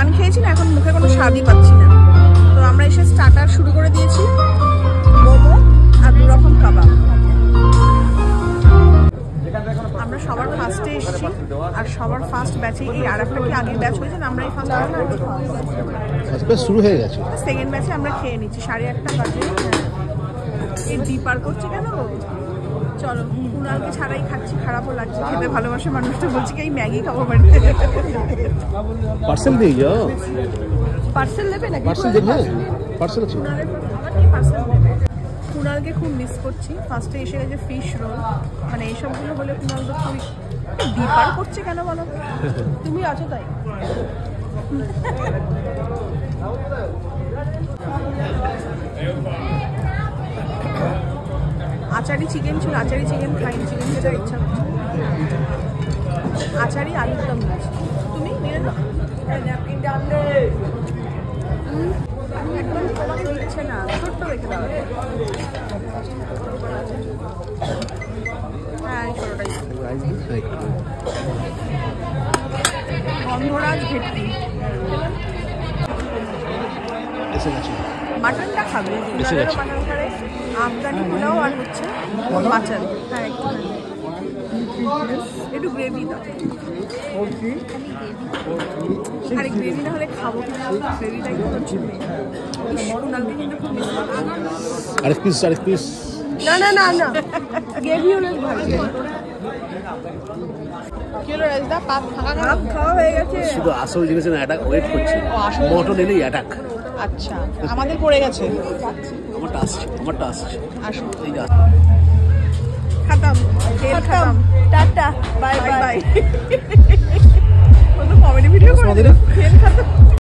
পান খেয়েছি না, এখন মুখে কোনো স্বাদই পাচ্ছি না। তো আমরা এসে স্টার্টার শুরু করে দিয়েছি, মোমো আর 2 রকম কাবাব। আমরা সবার ফার্স্টে এসেছি আর সবার ফার্স্ট ব্যাচে, এই আর একটা কি আগের ব্যাচ হয়েছে না, আমরা এই ফার্স্ট ব্যাচ শুরু হয়ে গেছে। সেকেন্ড ব্যাচে আমরা খেয়ে নিচ্ছি 8:30 বাজে। এই ডিপার করছে কেন? চলো, কুনালকে ছাড়াই খাচ্ছি, খারাপও লাগছে, খেতে ভালোবাসে মানুষটা। বলছি কি এই ম্যাগি খাবো বাড়িতে। পার্সেল দিয়ে যাও। পার্সেল নেবে নাকি? পার্সেল দেবে, পার্সেল আছে। আবার কি পার্সেল নেবে? কুনালকে খুব মিস করছি। ফার্স্টে এসে গেছে ফিশ রোল, মানে এইসবগুলো হলে কুনাল তো খুবই ডিপার করছে কেন বলো? তুমি আছো তাই। আচারি চিকেন ছিল, আচারি চিকেন খাইনি, চিকেন খেতে ইচ্ছা করছে। আচারি আলুর দম নিয়েছি, তুমি নিয়ে নাও। একদম তোমাকে দিচ্ছে না, ছোট্ট রেখে দাও। হ্যাঁ, ছোটটাই। গন্ধরাজ ভেটকি মাটনটা খাবে, মাটন খাবে, আফগানি পোলাও আর হচ্ছে মাটন। হ্যাঁ, একটু গ্রেভি দাও। আরে গ্রেভি না হলে খাবো কিনা, গ্রেভিটাই তো হচ্ছে মেন। কিন্তু খুব মিস করছি। আরেক পিস। না না না না, গ্রেভি হলে ভালো। কি হলো রাজদা? পাপ খাওয়া হয়ে গেছে। শুধু আসল জিনিস না, অ্যাটাক ওয়েট করছে। মটন এলেই অ্যাটাক। আচ্ছা, আমাদের পড়ে গেছে। আমারটা আসছে। আসুন, এই যা খতম, টাটা, বাই বাই।